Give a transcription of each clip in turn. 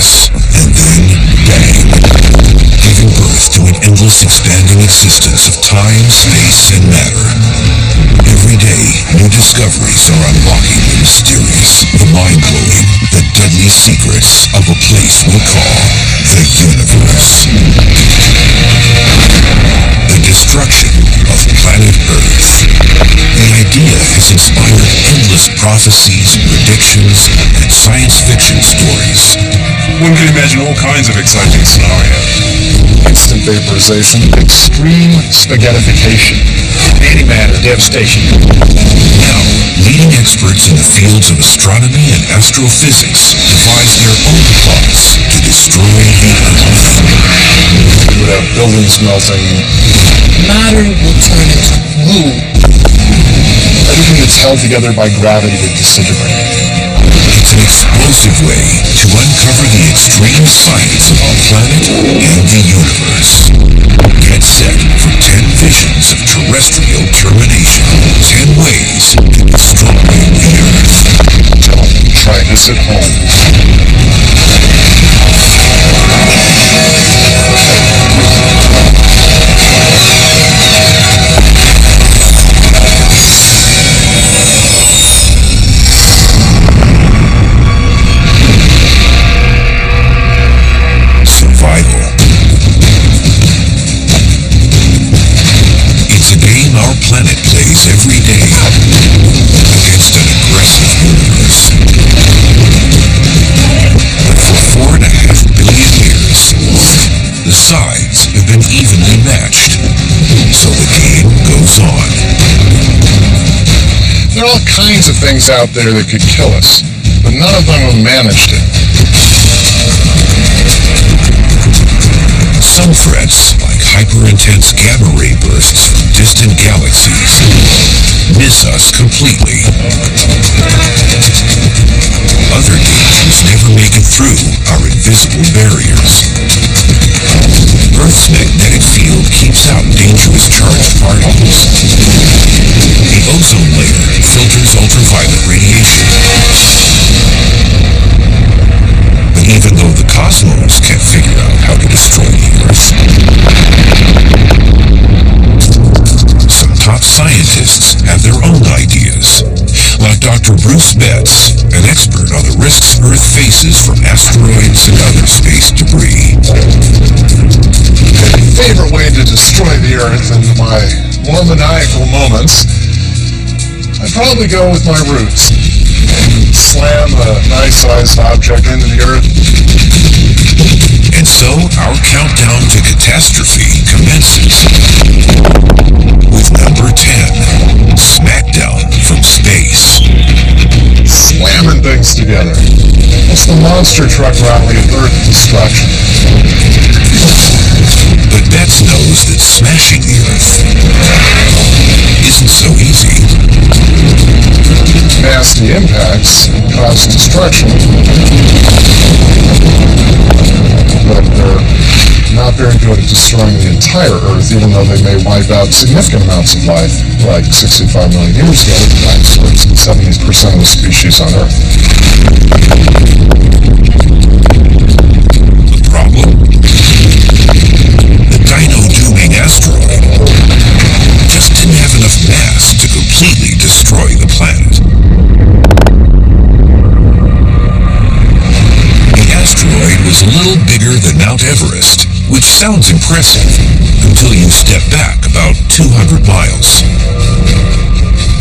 progress, and then bang, giving birth to an endless expanding existence of time, space, and matter. Every day, new discoveries are unlocking the mysterious, the mind-blowing, the deadly secrets of a place we call the universe. The destruction of planet Earth. The idea has inspired endless prophecies, predictions, and science fiction stories. One can imagine all kinds of exciting scenarios. Instant vaporization, extreme spaghettification, antimatter devastation. Now, leading experts in the fields of astronomy and astrophysics devise their own plots to destroy the Earth. You would have buildings melting. Matter will turn into glue. Everything that's held together by gravity would disintegrate. It's an explosive way to uncover the extreme science of our planet and the universe. Get set for 10 visions of terrestrial termination. 10 ways to destroy the Earth. Don't try this at home. Survival. It's a game our planet plays every day against an aggressive universe. But for 4.5 billion years, the sides have been evenly matched, so the game goes on. There are all kinds of things out there that could kill us, but none of them have managed it. Some threats, like hyper-intense gamma ray bursts from distant galaxies, miss us completely. Other dangers never make it through our invisible barriers. Earth's magnetic field keeps out dangerous charged particles. The ozone layer filters ultraviolet radiation. But even though the cosmos can't figure out how to destroy the Earth, some top scientists have their own ideas, like Dr. Bruce Betts, an expert on the risks Earth faces from asteroids and other space debris. My favorite way to destroy the Earth in my more maniacal moments, I'd probably go with my roots. Slam a nice-sized object into the Earth. And so our countdown to catastrophe commences with number 10, Smackdown from Space. Slamming things together. It's the monster truck rally of Earth destruction. But Betts knows that smashing the Earth isn't so easy. Nasty impacts cause destruction, but they're not very good at destroying the entire Earth, even though they may wipe out significant amounts of life, like 65 million years ago, dinosaurs and 70% of the species on Earth. The problem? The dino-dooming asteroid just didn't have enough mass to completely destroy the planet. The asteroid was a little bigger than Mount Everest, which sounds impressive until you step back about 200 miles.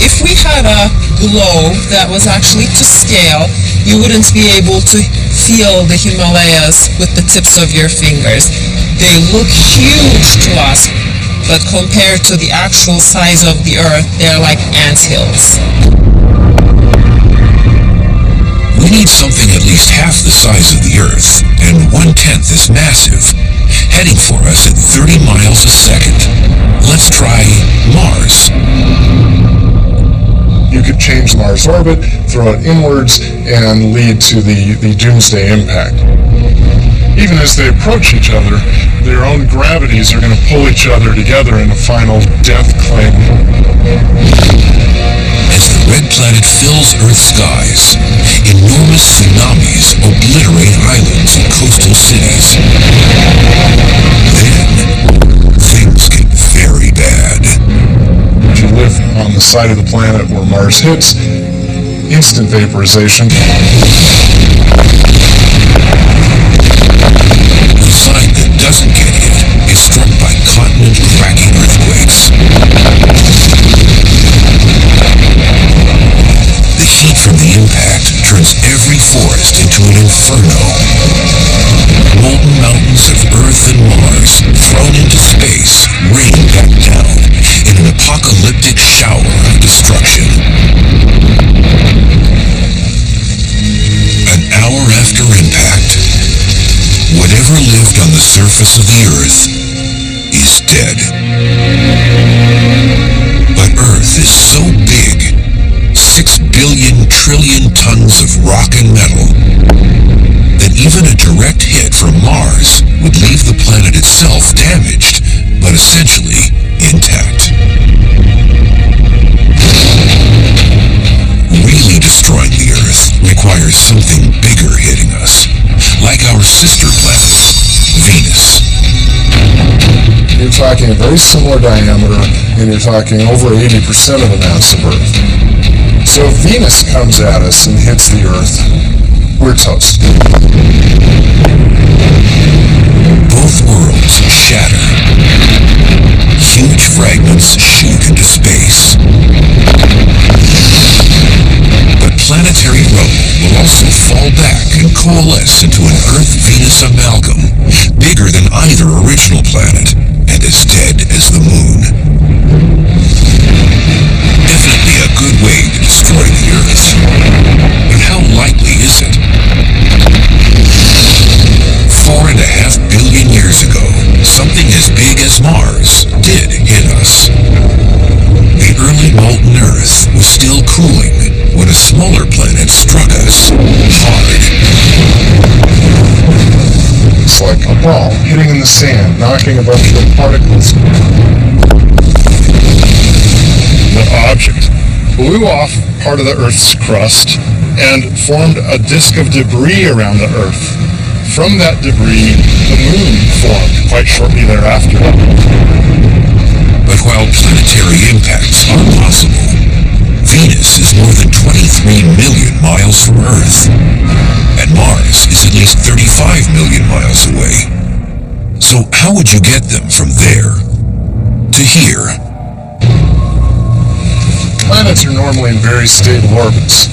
If we had a globe that was actually to scale, you wouldn't be able to feel the Himalayas with the tips of your fingers. They look huge to us, but compared to the actual size of the Earth, they're like anthills. We need something at least half the size of the Earth, and 1/10 as massive, heading for us at 30 miles a second. Let's try Mars. You could change Mars' orbit, throw it inwards, and lead to the doomsday impact. Even as they approach each other, their own gravities are going to pull each other together in a final death cling. As the red planet fills Earth's skies, enormous tsunamis obliterate islands and coastal cities. Then, things get very bad. If you live on the side of the planet where Mars hits, instant vaporization. The side that doesn't get hit is struck by continent-cracking earthquakes. The heat from the impact turns every forest into an inferno. Molten mountains of Earth and Mars, thrown into space, rain back down in an apocalyptic shower of destruction. An hour after impact, whatever lived on the surface of the Earth is dead. But Earth is so big, 6 billion trillion tons of rock and metal, that even a direct hit from Mars would leave the planet itself damaged, but essentially intact. Really destroying the Earth requires something bigger hitting us, like our sister planet, Venus. You're talking a very similar diameter, and you're talking over 80% of the mass of Earth. So if Venus comes at us and hits the Earth, we're toast. Both worlds shatter. Huge fragments shoot into space. But planetary rubble will also fall back and coalesce into an Earth-Venus amalgam, bigger than either original planet, and as dead as the Moon. Definitely a good way to destroy the Earth. But how likely is it? 4.5 billion years ago, something as big as Mars did hit us. The early molten Earth was still cooling when a smaller planet struck us hard. It's like a ball hitting in the sand, knocking a bunch of particles. The object blew off part of the Earth's crust and formed a disk of debris around the Earth. From that debris, the Moon formed quite shortly thereafter. But while planetary impacts are possible, Venus is more than 23 million miles from Earth, and Mars is at least 35 million miles away. So how would you get them from there to here? Planets are normally in very stable orbits.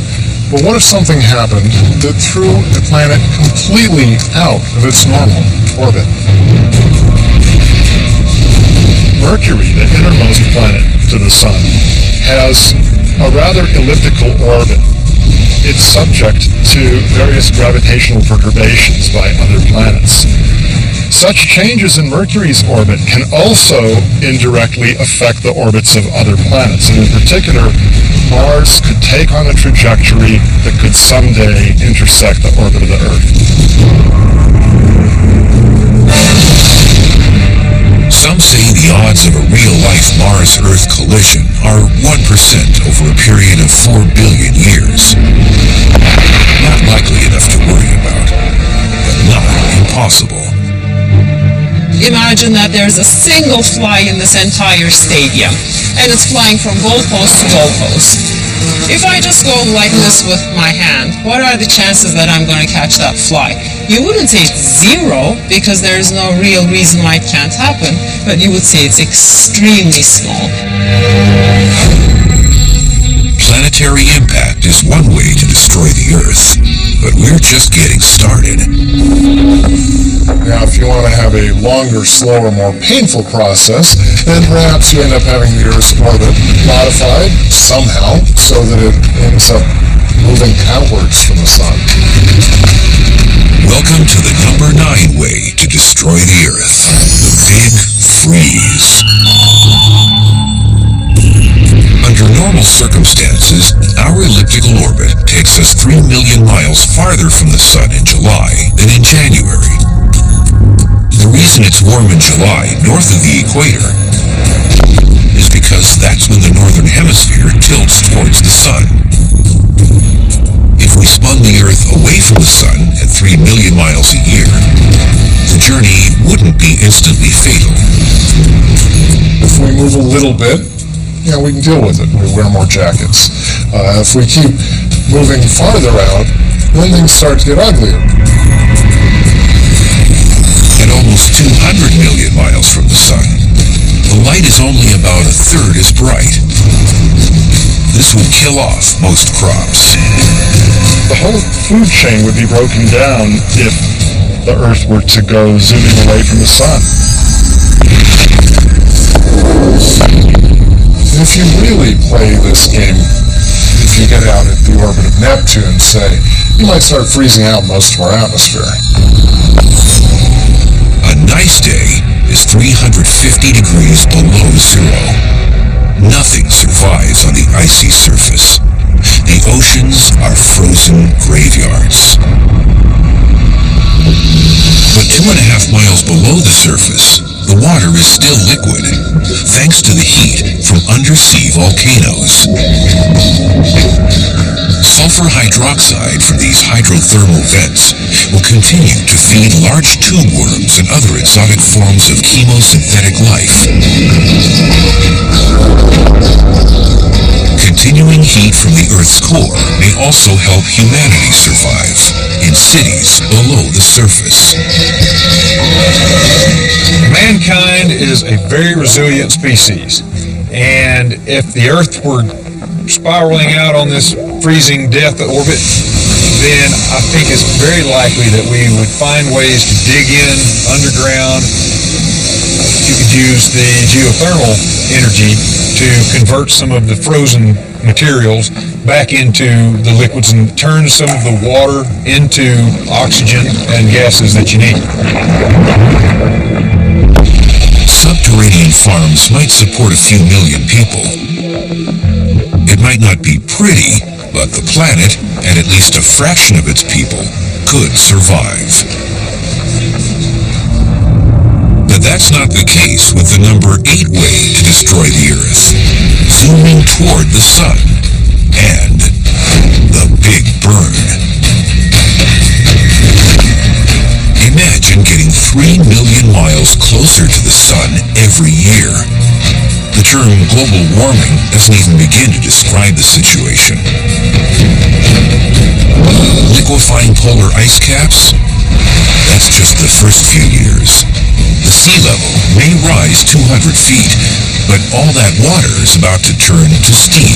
But what if something happened that threw the planet completely out of its normal orbit? Mercury, the innermost planet to the Sun, has a rather elliptical orbit. It's subject to various gravitational perturbations by other planets. Such changes in Mercury's orbit can also indirectly affect the orbits of other planets, and in particular, Mars could take on a trajectory that could someday intersect the orbit of the Earth. Some say the odds of a real-life Mars-Earth collision are 1% over a period of 4 billion years. Not likely enough to worry about, but not impossible. Imagine that there's a single fly in this entire stadium, and it's flying from goalpost to goalpost. If I just go like this with my hand, what are the chances that I'm going to catch that fly? You wouldn't say it's zero, because there's no real reason why it can't happen, but you would say it's extremely small. Planetary impact is one way to destroy the Earth, but we're just getting started. Now, if you want to have a longer, slower, more painful process, then perhaps you end up having the Earth's orbit modified somehow so that it ends up moving outwards from the Sun. Welcome to the number 9 way to destroy the Earth, the Big Freeze. Under normal circumstances, our elliptical orbit takes us 3 million miles farther from the Sun in July than in January. The reason it's warm in July north of the equator is because that's when the northern hemisphere tilts towards the Sun. If we spun the Earth away from the Sun at 3 million miles a year, the journey wouldn't be instantly fatal. If we move a little bit, we can deal with it. We wear more jackets. If we keep moving farther out, then things start to get uglier. At almost 200 million miles from the sun, the light is only about a third as bright. This would kill off most crops. The whole food chain would be broken down if the Earth were to go zooming away from the sun. If you really play this game, if you get out at the orbit of Neptune, say, you might start freezing out most of our atmosphere. A nice day is 350 degrees below zero. Nothing survives on the icy surface. The oceans are frozen graveyards. But 2.5 miles below the surface, the water is still liquid, thanks to the heat from undersea volcanoes. Sulfur hydroxide from these hydrothermal vents will continue to feed large tube worms and other exotic forms of chemosynthetic life. Continuing heat from the Earth's core may also help humanity survive in cities below the surface. Mankind is a very resilient species, and if the Earth were spiraling out on this freezing death orbit, then I think it's very likely that we would find ways to dig in underground. You could use the geothermal energy to convert some of the frozen materials back into the liquids and turn some of the water into oxygen and gases that you need. Subterranean farms might support a few million people. It might not be pretty, but the planet, and at least a fraction of its people, could survive. But that's not the case with the number 8 way to destroy the Earth, zooming toward the sun, and the Big Burn. Imagine getting 3 million miles closer to the sun every year. The term global warming doesn't even begin to describe the situation. Liquefying polar ice caps? That's just the first few years. The sea level may rise 200 feet, but all that water is about to turn to steam.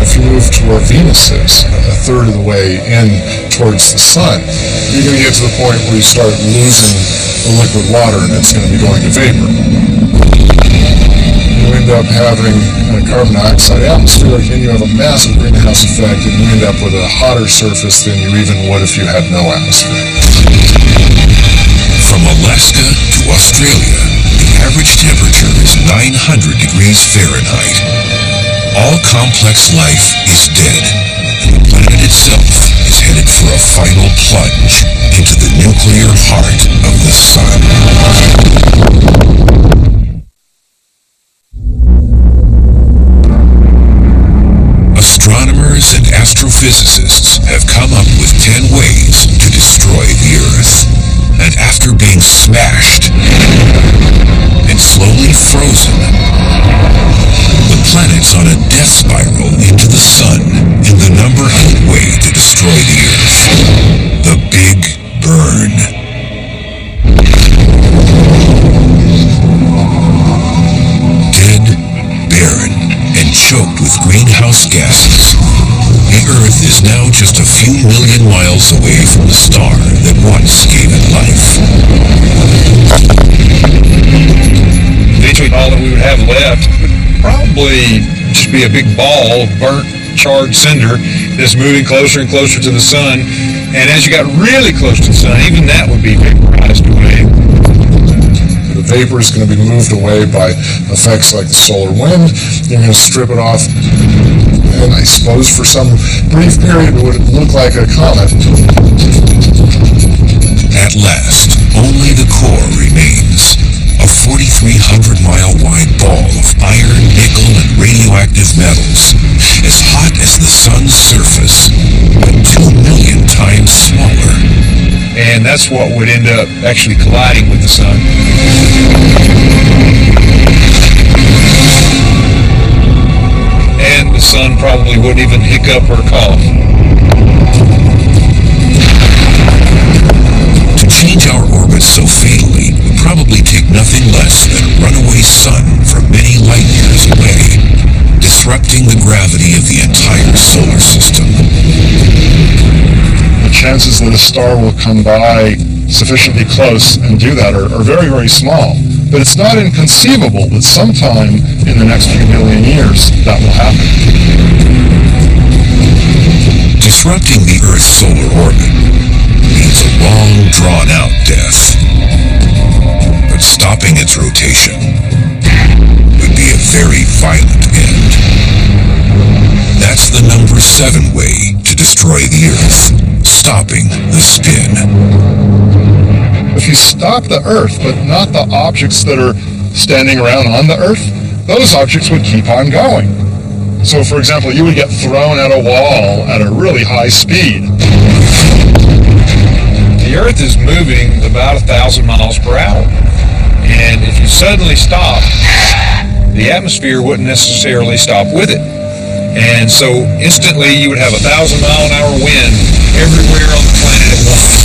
If you move to where Venus is, a third of the way in towards the sun, you're going to get to the point where you start losing the liquid water and it's going to be going to vapor. You end up having a carbon dioxide atmosphere, and you have a massive greenhouse effect, and you end up with a hotter surface than you even would if you had no atmosphere. From Alaska to Australia, the average temperature is 900 degrees Fahrenheit. All complex life is dead, and the planet itself is headed for a final plunge into the nuclear heart of the sun. Astronomers and astrophysicists have come up with 10 ways to destroy the Earth. And after being smashed and slowly frozen, the planet's on a death spiral into the sun in the number 8 way to destroy the Earth, the Big Burn. Dead, barren, and choked with greenhouse gases, the Earth is now just a few million miles away from the star that once gave it life. Eventually, all that we would have left would probably just be a big ball of burnt, charred cinder that's moving closer and closer to the sun. And as you got really close to the sun, even that would be vaporized away. The vapor is going to be moved away by effects like the solar wind. You're going to strip it off, and I suppose for some brief period it would look like a comet. At last, only the core remains. A 4,300-mile wide ball of iron, nickel, and radioactive metals, as hot as the sun's surface, but 2 million times smaller. And that's what would end up actually colliding with the sun. And the sun probably wouldn't even hiccup or cough. To change our orbit so fatally would probably take nothing less than a runaway sun from many light years away, disrupting the gravity of the entire solar system. The chances that a star will come by sufficiently close and do that are very, very small. But it's not inconceivable that sometime in the next few million years that will happen. Disrupting the Earth's solar orbit means a long, drawn-out death. But stopping its rotation would be a very violent end. That's the number 7 way to destroy the Earth, stopping the spin. If you stop the Earth, but not the objects that are standing around on the Earth, those objects would keep on going. So, for example, you would get thrown at a wall at a really high speed. The Earth is moving about 1,000 miles per hour. And if you suddenly stop, the atmosphere wouldn't necessarily stop with it. And so instantly you would have 1,000-mile-an-hour wind everywhere on the planet at once.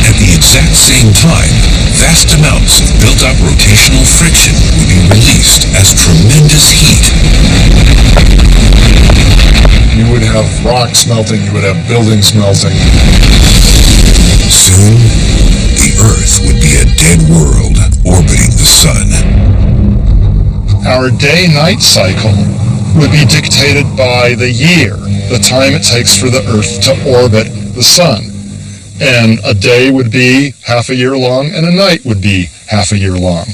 At the exact same time, vast amounts of built-up rotational friction would be released as tremendous heat. You would have rocks melting, you would have buildings melting. Soon, the Earth would be a dead world orbiting the sun. Our day-night cycle would be dictated by the year, the time it takes for the Earth to orbit the sun. And a day would be half a year long, and a night would be half a year long.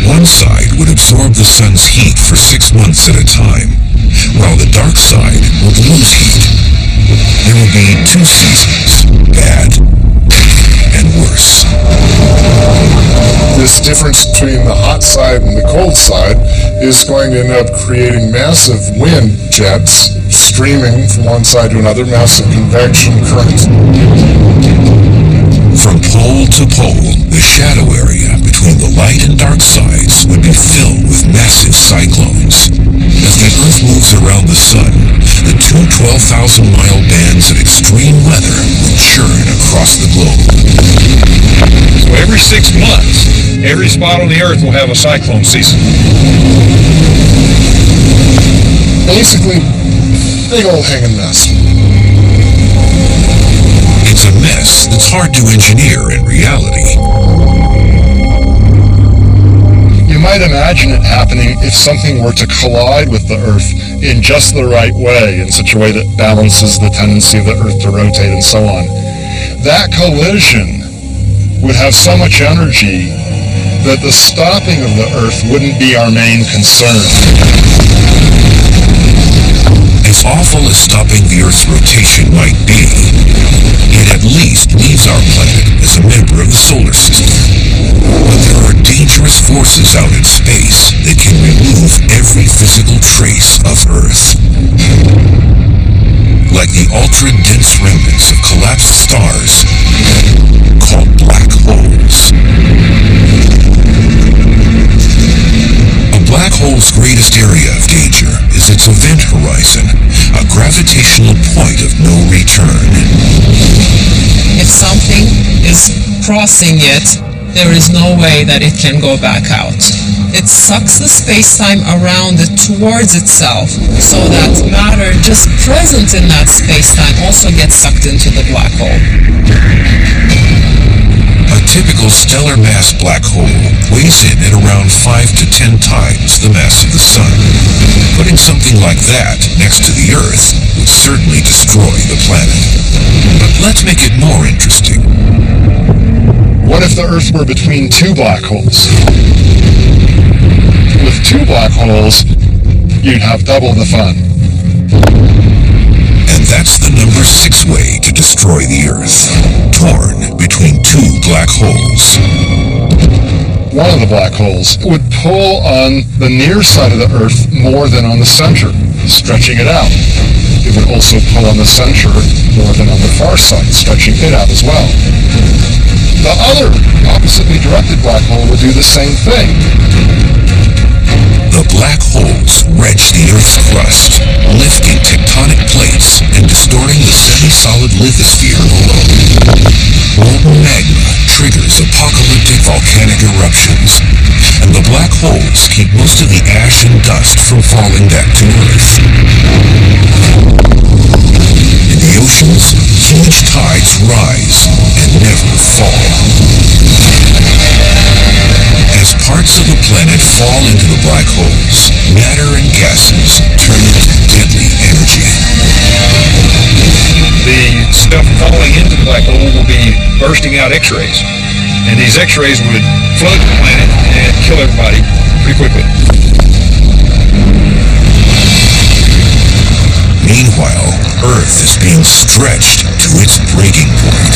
One side would absorb the sun's heat for 6 months at a time, while the dark side would lose heat. There would be 2 seasons, bad and worse. This difference between the hot side and the cold side is going to end up creating massive wind jets streaming from one side to another, massive convection currents. From pole to pole, the shadow area between the light and dark sides would be filled with massive cyclones. As the Earth moves around the sun, the 2 12,000-mile bands of extreme weather would churn across the globe. So every 6 months, every spot on the Earth will have a cyclone season. Basically, big old hanging mess. It's a mess that's hard to engineer in reality. You might imagine it happening if something were to collide with the Earth in just the right way, in such a way that balances the tendency of the Earth to rotate and so on. That collision would have so much energy that the stopping of the Earth wouldn't be our main concern. As awful as stopping the Earth's rotation might be, it at least leaves our planet as a member of the solar system. But there are dangerous forces out in space that can remove every physical trace of Earth. Like the ultra-dense remnants of collapsed stars called black holes. A black hole's greatest area of danger is its event horizon, a gravitational point of no return. If something is crossing it, there is no way that it can go back out. It sucks the space-time around it towards itself, so that matter just present in that space-time also gets sucked into the black hole. A typical stellar mass black hole weighs in at around 5 to 10 times the mass of the Sun. Putting something like that next to the Earth would certainly destroy the planet. But let's make it more interesting. What if the Earth were between 2 black holes? With 2 black holes, you'd have double the fun. And that's the number 6 way to destroy the Earth. Torn between 2 black holes. One of the black holes would pull on the near side of the Earth more than on the center, stretching it out. It would also pull on the center more than on the far side, stretching it out as well. The other oppositely directed black hole would do the same thing. The black holes wrench the Earth's crust, lifting tectonic plates and distorting the semi-solid lithosphere below. Molten magma triggers apocalyptic volcanic eruptions, and the black holes keep most of the ash and dust from falling back to Earth. In the oceans, huge tides rise and never fall. As parts of the planet fall into the black holes, matter and gases turn into deadly energy. The stuff falling into the black hole will be bursting out X-rays, and these X-rays would flood the planet and kill everybody pretty quickly. Meanwhile, Earth is being stretched to its breaking point.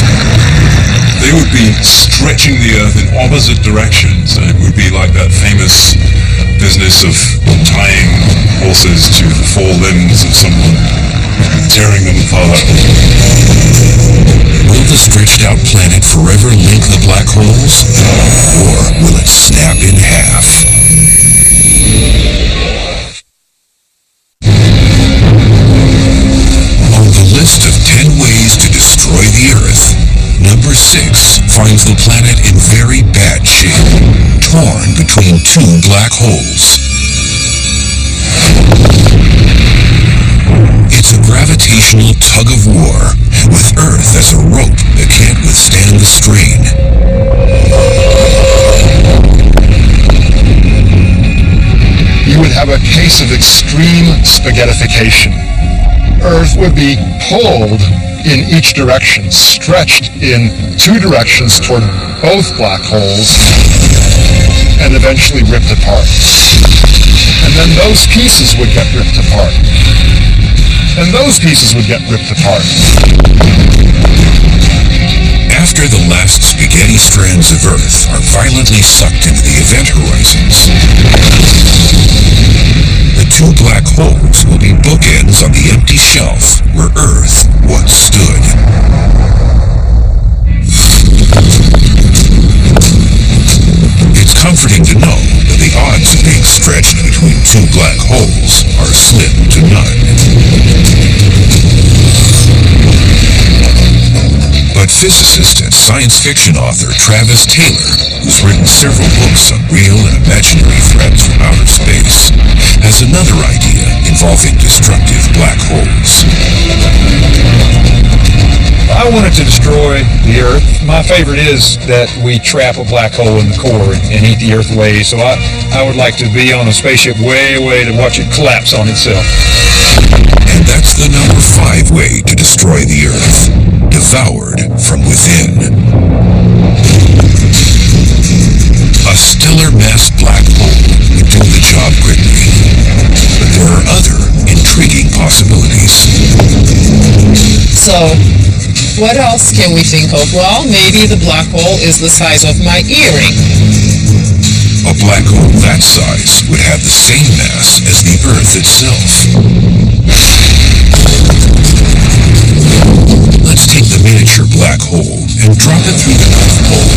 They would be stretching the Earth in opposite directions, and it would be like that famous business of tying horses to the four limbs of someone, tearing them apart. Will the stretched out planet forever link the black holes, or will it snap in half? On the list of 10 ways to destroy the Earth, number 6 finds the planet in very bad shape, torn between two black holes. It's a gravitational tug of war, with Earth as a rope that can't withstand the strain. You would have a case of extreme spaghettification. Earth would be pulled in each direction, stretched in two directions toward both black holes, and eventually ripped apart. And then those pieces would get ripped apart. And those pieces would get ripped apart. After the last spaghetti strands of Earth are violently sucked into the event horizons, the two black holes will be bookends on the empty shelf where Earth once stood. It's comforting to know that the odds of being stretched between two black holes are slim to none. But physicist and science fiction author Travis Taylor, who's written several books on real and imaginary threats from outer space, has another idea involving destructive black holes. I wanted to destroy the Earth. My favorite is that we trap a black hole in the core and eat the Earth away, so I would like to be on a spaceship way away to watch it collapse on itself. And that's the number 5 way to destroy the Earth. Devoured from within. A stellar mass black hole would do the job quickly. But there are other intriguing possibilities. So, what else can we think of? Well, maybe the black hole is the size of my earring. A black hole that size would have the same mass as the Earth itself. Let's take the miniature black hole and drop it through the North Pole.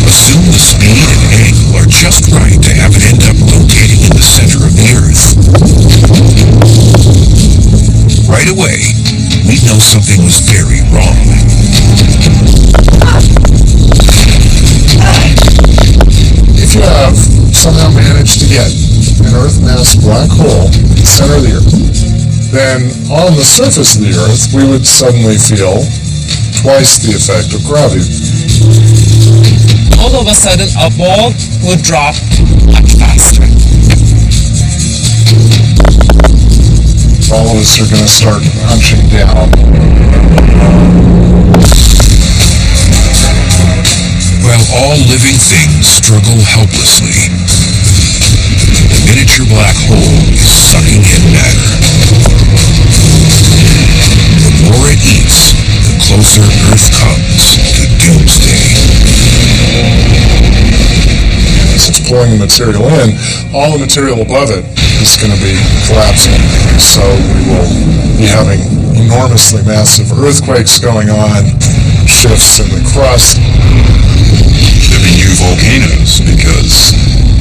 Assume the speed and angle are just right to have it end up rotating in the center of the Earth. Right away, we'd know something was very wrong. If you have somehow managed to get an Earth-mass black hole in the center of the Earth, then on the surface of the Earth, we would suddenly feel twice the effect of gravity. All of a sudden, a ball would drop much faster. All of us are going to start hunching down. While all living things struggle helplessly, the miniature black hole is sucking in matter. The more it eats, the closer Earth comes to doomsday. As it's pulling the material in, all the material above it is going to be collapsing. So we will be having enormously massive earthquakes going on, shifts in the crust. There'll be new volcanoes because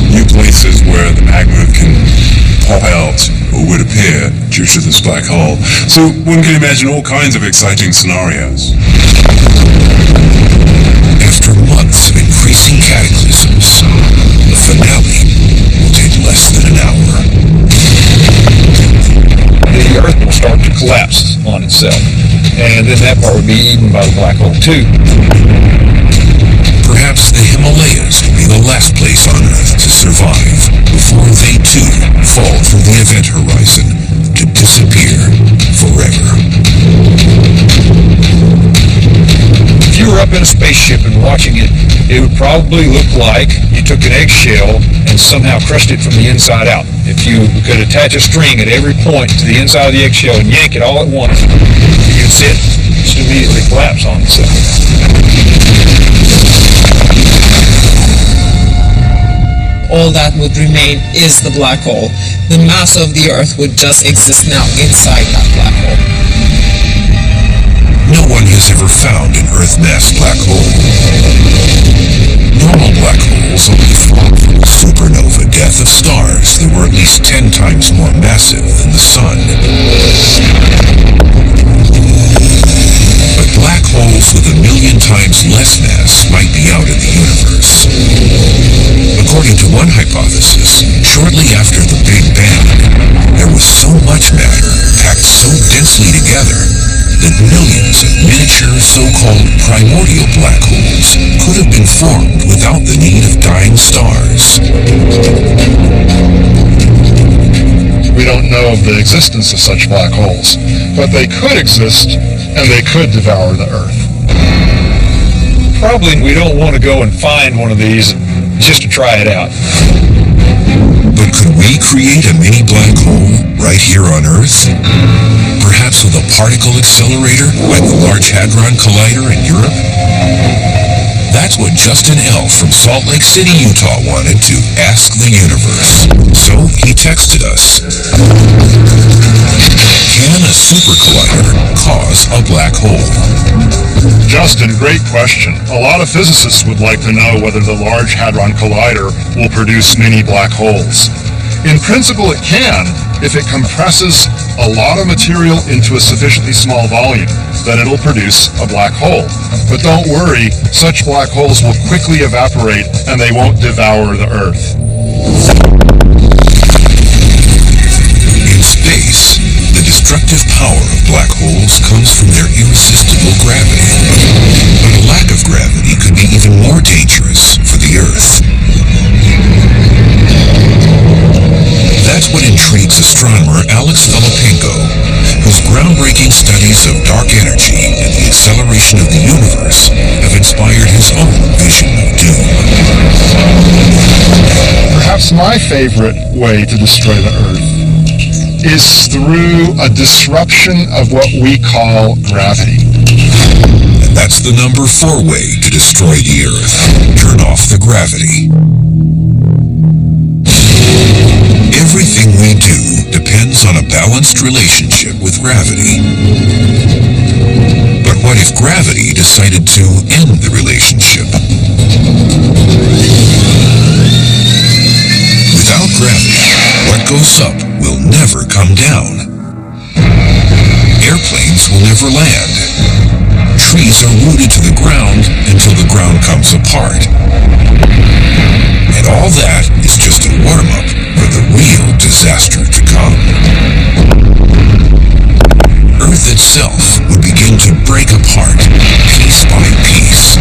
new places where the magma can pop out or would appear due to this black hole. So one can imagine all kinds of exciting scenarios. After months of increasing cataclysms, the finale will take less than an hour. The Earth will start to collapse on itself, and then that part would be eaten by the black hole too. Perhaps the Himalayas will be the last place on Earth to survive before they too fall through the event horizon to disappear forever. If you were up in a spaceship and watching it, it would probably look like you took an eggshell and somehow crushed it from the inside out. If you could attach a string at every point to the inside of the eggshell and yank it all at once, you'd see it just immediately collapse on itself. All that would remain is the black hole. The mass of the Earth would just exist now inside that black hole. No one has ever found an Earth-mass black hole. Normal black holes only form from the supernova death of stars that were at least 10 times more massive than the Sun. But black holes with 1 million times less mass might be out in the universe. According to one hypothesis, shortly after the Big Bang, there was so much matter packed so densely together that millions of miniature so-called primordial black holes could have been formed without the need of dying stars. We don't know of the existence of such black holes, but they could exist and they could devour the Earth. Probably we don't want to go and find one of these just to try it out. But could we create a mini black hole right here on Earth? Perhaps with a particle accelerator like the Large Hadron Collider in Europe? That's what Justin L. from Salt Lake City, Utah wanted to ask the universe. So he texted us. Can a super collider cause a black hole? Justin, great question. A lot of physicists would like to know whether the Large Hadron Collider will produce mini black holes. In principle, it can if it compresses a lot of material into a sufficiently small volume. Then it'll produce a black hole. But don't worry, such black holes will quickly evaporate and they won't devour the Earth. In space, the destructive power of black holes comes from their irresistible gravity. But a lack of gravity could be even more dangerous for the Earth. That's what intrigues astronomer Alex Filipenko, whose groundbreaking studies of dark energy and the acceleration of the universe have inspired his own vision of doom. Perhaps my favorite way to destroy the Earth is through a disruption of what we call gravity. And that's the number 4 way to destroy the Earth. Turn off the gravity. Everything we do depends on a balanced relationship with gravity. But what if gravity decided to end the relationship? Without gravity, what goes up will never come down. Airplanes will never land. Trees are rooted to the ground until the ground comes apart. And all that is just a warm-up for the real disaster to come. Earth itself would begin to break apart, piece by piece.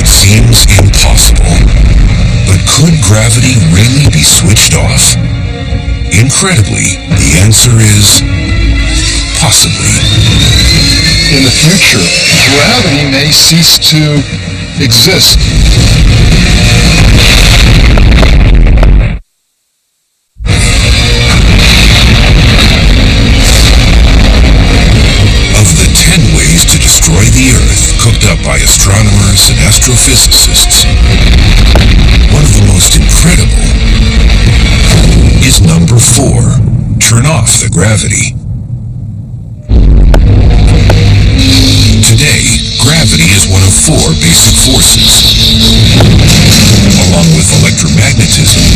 It seems impossible, but could gravity really be switched off? Incredibly, the answer is possibly. In the future, gravity may cease to exist. Of the 10 ways to destroy the Earth cooked up by astronomers and astrophysicists, one of the most incredible 4. Turn off the gravity. Today, gravity is one of 4 basic forces. Along with electromagnetism,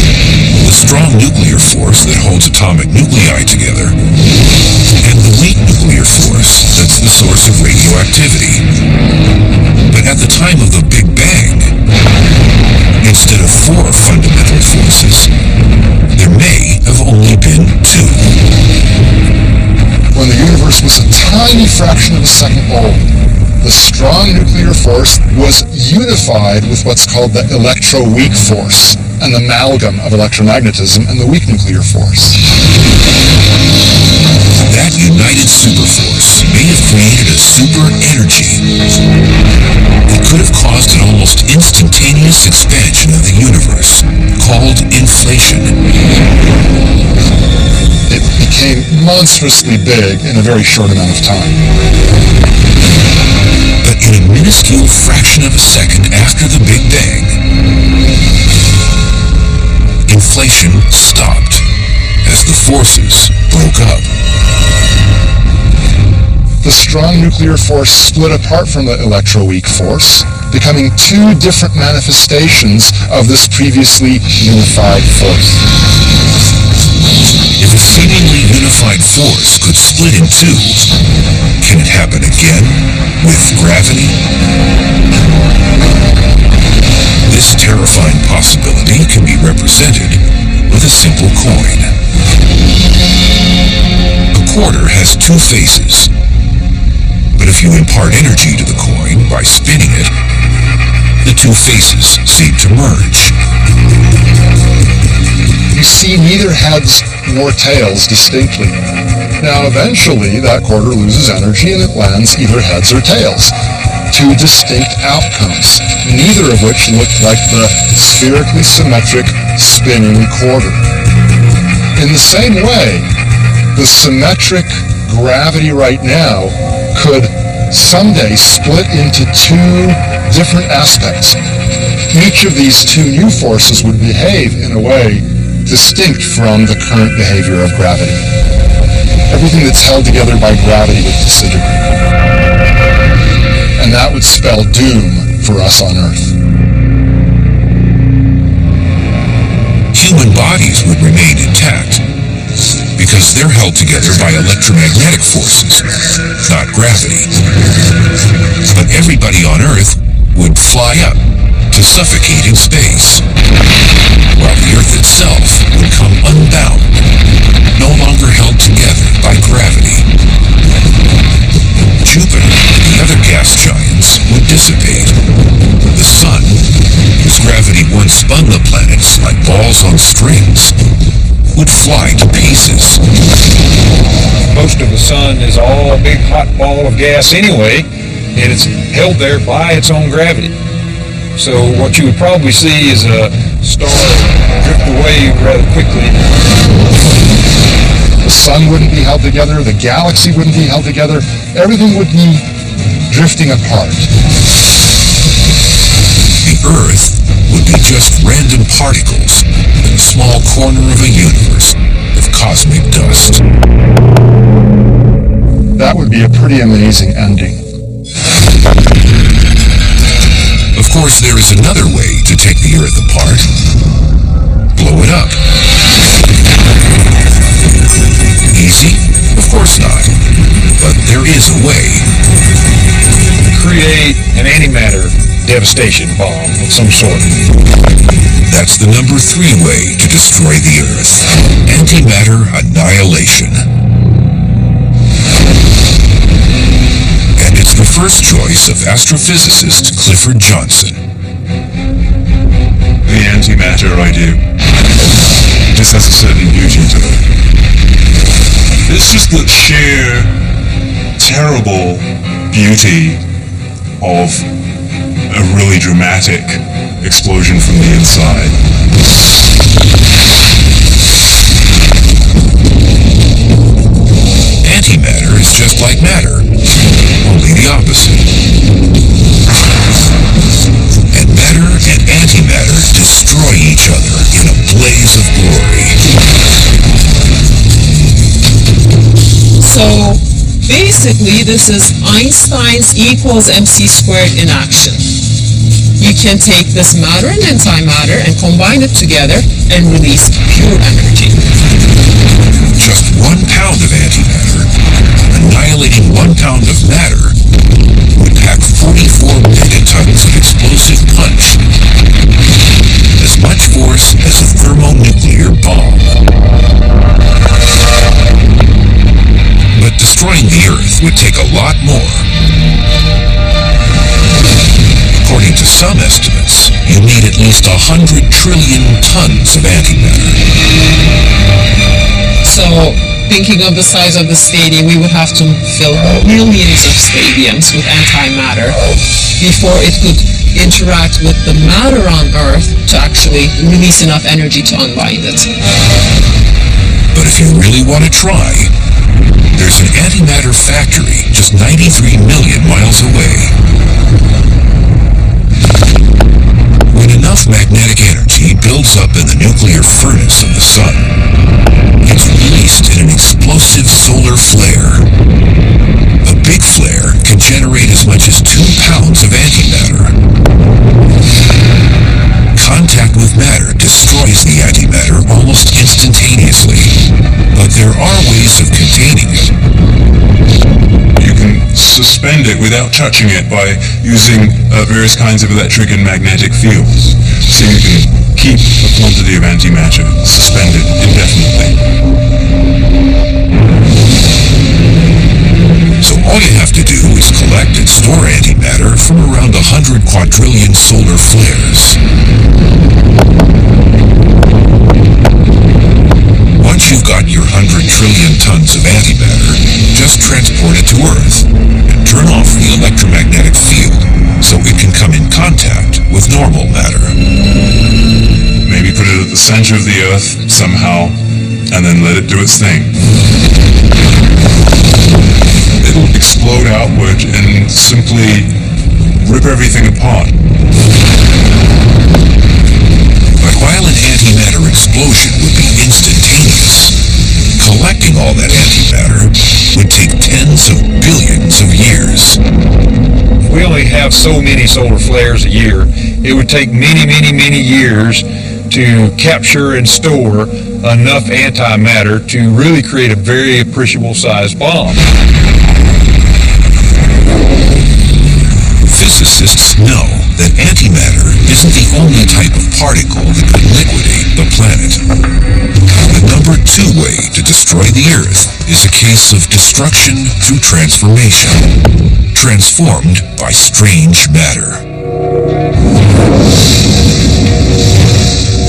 the strong nuclear force that holds atomic nuclei together, and the weak nuclear force that's the source of radioactivity. But at the time of the Big Bang, instead of 4 fundamental forces, there may have only been 2. When the universe was a tiny fraction of a second old, the strong nuclear force was unified with what's called the electroweak force, an amalgam of electromagnetism and the weak nuclear force. That united superforce may have created a super energy. It could have caused an almost instantaneous expansion of the universe, called inflation. It became monstrously big in a very short amount of time. But in a minuscule fraction of a second after the Big Bang, inflation stopped as the forces broke up. The strong nuclear force split apart from the electroweak force, becoming 2 different manifestations of this previously unified force. If a seemingly unified force could split in 2, can it happen again with gravity? This terrifying possibility can be represented with a simple coin. A quarter has 2 faces, but if you impart energy to the coin by spinning it, the 2 faces seem to merge. You see neither heads nor tails distinctly. Now eventually that quarter loses energy and it lands either heads or tails. 2 distinct outcomes, neither of which look like the spherically symmetric spinning quarter. In the same way, the symmetric gravity right now could someday split into 2 different aspects. Each of these 2 new forces would behave in a way distinct from the current behavior of gravity. Everything that's held together by gravity would disintegrate. And that would spell doom for us on Earth. Human bodies would remain intact because they're held together by electromagnetic forces, not gravity. But everybody on Earth would fly up to suffocate in space, while the Earth itself would come unbound, no longer held together by gravity. Jupiter and the other gas giants would dissipate. The Sun, whose gravity once spun the planets like balls on strings, would fly to pieces. Most of the Sun is all a big hot ball of gas anyway, and it's held there by its own gravity. So what you would probably see is a star drift away rather quickly. The Sun wouldn't be held together, the galaxy wouldn't be held together, everything would be drifting apart. The Earth would be just random particles in a small corner of a universe of cosmic dust. That would be a pretty amazing ending. Of course, there is another way to take the Earth apart. Blow it up. Easy? Of course not. But there is a way. Create an antimatter devastation bomb of some sort. That's the number 3 way to destroy the Earth. Antimatter annihilation. And it's the first choice of astrophysicist Clifford Johnson. The antimatter idea just has a certain beauty to it. It's just the sheer, terrible beauty of a really dramatic explosion from the inside. Antimatter is just like matter, only the opposite. And matter and antimatter destroy each other in a blaze of glory. So basically, this is Einstein's equals mc squared in action. You can take this matter and antimatter and combine it together and release pure energy. Just 1 pound of antimatter, annihilating 1 pound of matter, would pack 44 megatons of explosive punch. As much force as a thermonuclear bomb. But destroying the Earth would take a lot more. According to some estimates, you need at least 100 trillion tons of antimatter. So, thinking of the size of the stadium, we would have to fill millions of stadiums with antimatter before it could interact with the matter on Earth to actually release enough energy to unbind it. But if you really want to try, there's an antimatter factory just 93 million miles away. When enough magnetic energy builds up in the nuclear furnace of the sun, it's released in an explosive solar flare. A big flare can generate as much as 2 pounds of antimatter. Contact with matter destroys the antimatter almost instantaneously, but there are ways of containing it. You can suspend it without touching it by using various kinds of electric and magnetic fields. So you can keep a quantity of antimatter suspended indefinitely. So all you have to do is collect and store antimatter from around 100 quadrillion solar flares. Once you've got your 100 trillion tons of antimatter, just transport it to Earth and turn off the electromagnetic field so it can come in contact with normal matter. Maybe put it at the center of the Earth somehow, and then let it do its thing. It'll explode outward and simply rip everything apart. But while an antimatter explosion would be instantaneous, collecting all that antimatter would take tens of billions of years. We only have so many solar flares a year. It would take many, many, many years to capture and store enough antimatter to really create a very appreciable sized bomb. Physicists know that antimatter isn't the only type of particle that could liquidate the planet. The number 2 way to destroy the Earth is a case of destruction through transformation, transformed by strange matter.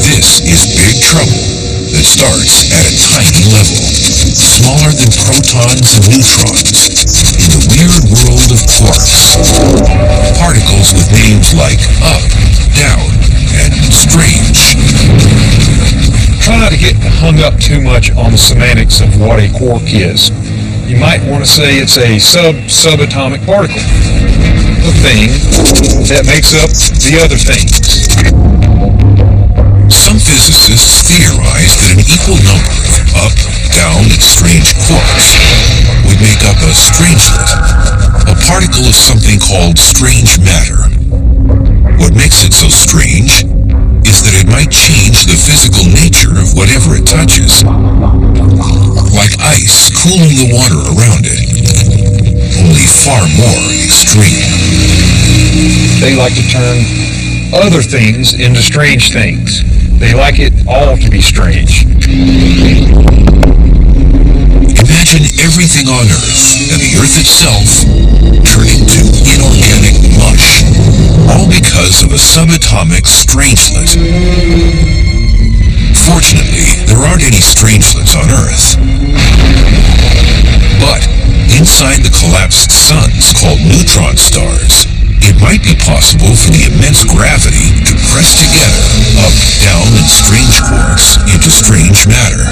This is big trouble that starts at a tiny level, smaller than protons and neutrons, in the weird world of quarks. Particles with names like up, down, and strange. Try not to get hung up too much on the semantics of what a quark is. You might want to say it's a subatomic particle, the thing that makes up the other things. Some physicists theorize that an equal number of up, down, and strange quarks would make up a strangelet, a particle of something called strange matter. What makes it so strange is that it might change the physical nature of whatever it touches, like ice cooling the water around it, only far more extreme. They like to turn other things into strange things. They like it all to be strange. Imagine everything on Earth, and the Earth itself, turning to inorganic mush, all because of a subatomic strangelet. Fortunately, there aren't any strangelets on Earth. But inside the collapsed suns called neutron stars, it might be possible for the immense gravity to press together up, down, and strange quarks into strange matter.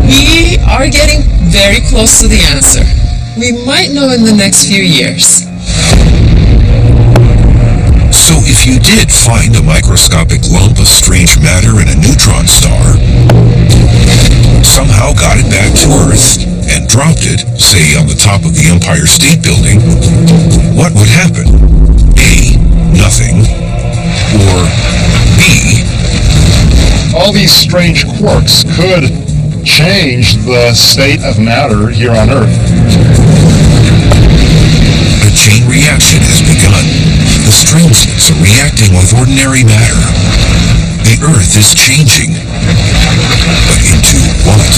We are getting very close to the answer. We might know in the next few years. So if you did find a microscopic lump of strange matter in a neutron star, somehow got it back to Earth, and dropped it, say on the top of the Empire State Building, what would happen? A, nothing, or B, all these strange quarks could change the state of matter here on Earth. a chain reaction has begun. The strangelets are reacting with ordinary matter. The Earth is changing. But into what?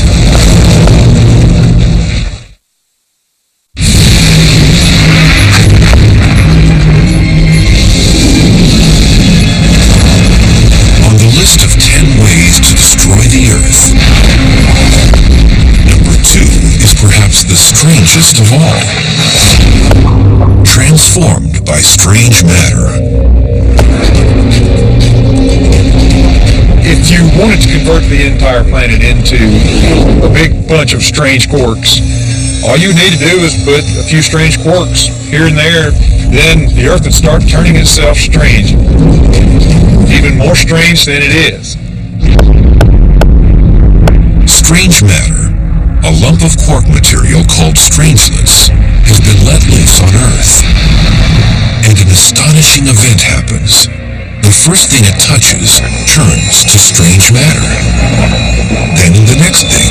On the list of 10 ways to destroy the Earth, number 2 is perhaps the strangest of all. Transformed by strange matter. If you wanted to convert the entire planet into a big bunch of strange quarks, all you need to do is put a few strange quarks here and there, then the Earth would start turning itself strange. Even more strange than it is. Strange matter, a lump of quark material called strangelets, has been let loose on Earth. And an astonishing event happens. The first thing it touches turns to strange matter. Then the next thing.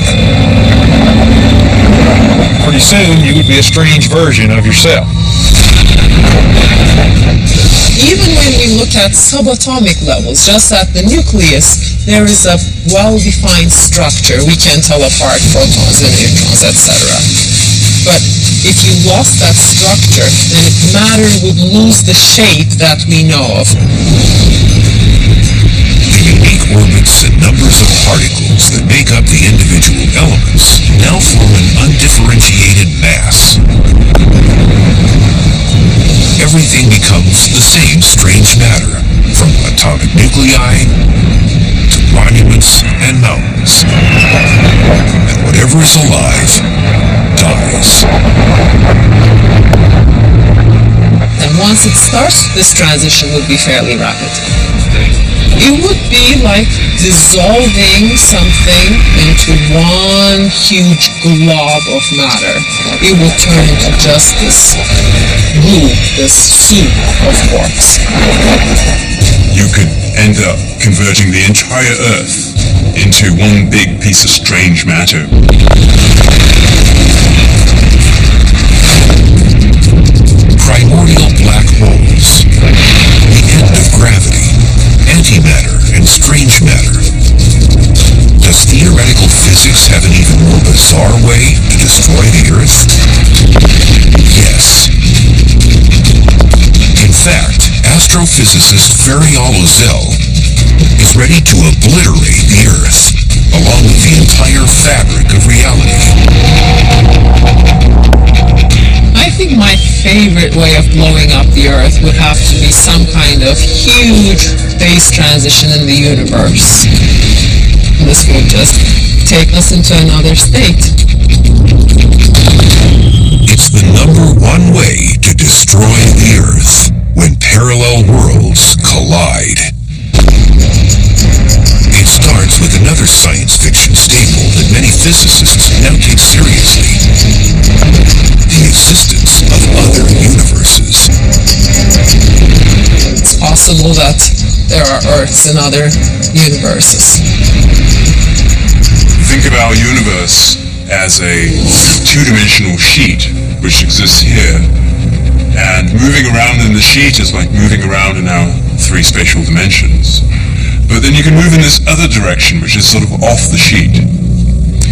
Pretty soon you would be a strange version of yourself. Even when we look at subatomic levels, just at the nucleus, there is a well-defined structure. We can tell apart protons and neutrons, etc. But if you lost that structure, then matter would lose the shape that we know of. The unique orbits and numbers of particles that make up the individual elements now form an undifferentiated mass. Everything becomes the same strange matter, from atomic nuclei to monuments and mountains. And whatever is alive dies. And once it starts, this transition would be fairly rapid. It would be like dissolving something into one huge glob of matter. It would turn into just this glue, this soup of quarks. You could end up converting the entire Earth into one big piece of strange matter. Primordial black holes, the end of gravity, antimatter, and strange matter. Does theoretical physics have an even more bizarre way to destroy the Earth? Yes. In fact, astrophysicist Farial Lazel is ready to obliterate the Earth, along with the entire fabric of reality. I think my favorite way of blowing up the Earth would have to be some kind of huge phase transition in the universe. This would just take us into another state. It's the number one way to destroy the Earth when parallel worlds collide. It starts with another science fiction staple that many physicists now take seriously. The existence of other universes. It's possible that there are Earths in other universes. Think of our universe as a two-dimensional sheet which exists here, and moving around in the sheet is like moving around in our three spatial dimensions. But then you can move in this other direction, which is sort of off the sheet.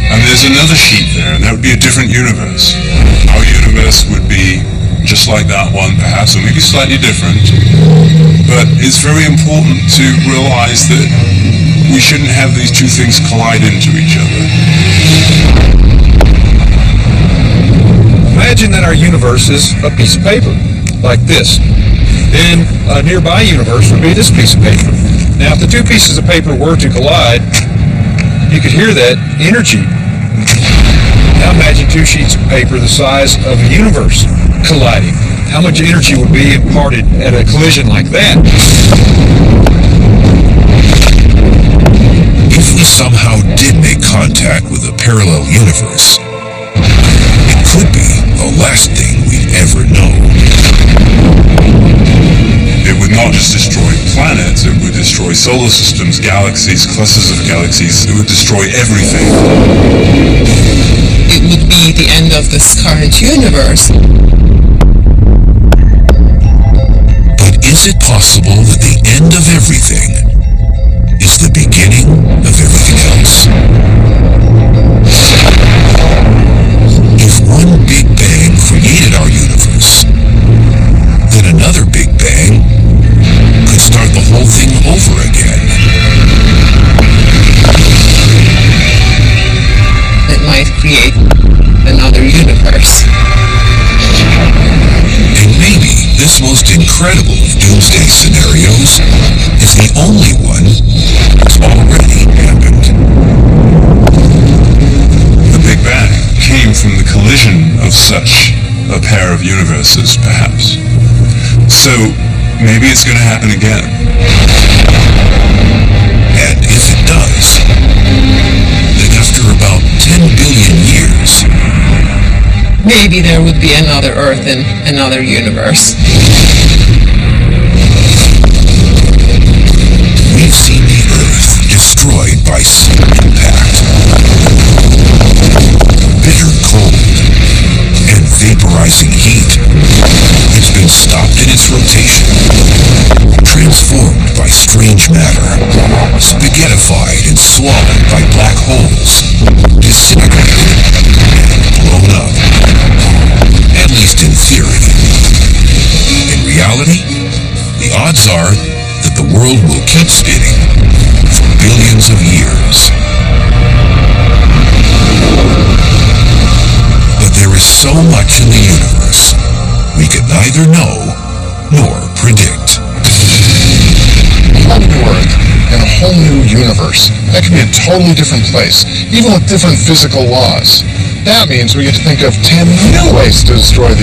And there's another sheet there, and that would be a different universe. Our universe would be just like that one, perhaps, or maybe slightly different. But it's very important to realize that we shouldn't have these two things collide into each other. Imagine that our universe is a piece of paper, like this. Then a nearby universe would be this piece of paper. Now, if the two pieces of paper were to collide, you could hear that energy. Now imagine two sheets of paper the size of a universe colliding. How much energy would be imparted at a collision like that? If we somehow did make contact with a parallel universe, the last thing we'd ever know. It would not just destroy planets, it would destroy solar systems, galaxies, clusters of galaxies. It would destroy everything. It would be the end of this current universe. But is it possible that the end of everything is the beginning of everything else? If one Big Bang created our universe, then another Big Bang could start the whole thing over again. It might create another universe. And maybe this most incredible of doomsday scenarios is the only one that's already happened. The Big Bang came from the collision of such a pair of universes, perhaps. So, maybe it's going to happen again. And if it does, then after about 10 billion years, Maybe there would be another Earth in another universe. we've seen the Earth destroyed by some impact. Bitter cold and vaporizing heat. It's been stopped in its rotation, transformed by strange matter, spaghettified and swallowed by black holes, disintegrated and blown up. At least in theory. In reality, the odds are that the world will keep spinning for billions of years. But there is so much in the universe we can neither know nor predict. A whole new Earth and a whole new universe. That could be a totally different place, even with different physical laws. That means we get to think of 10 new ways to destroy the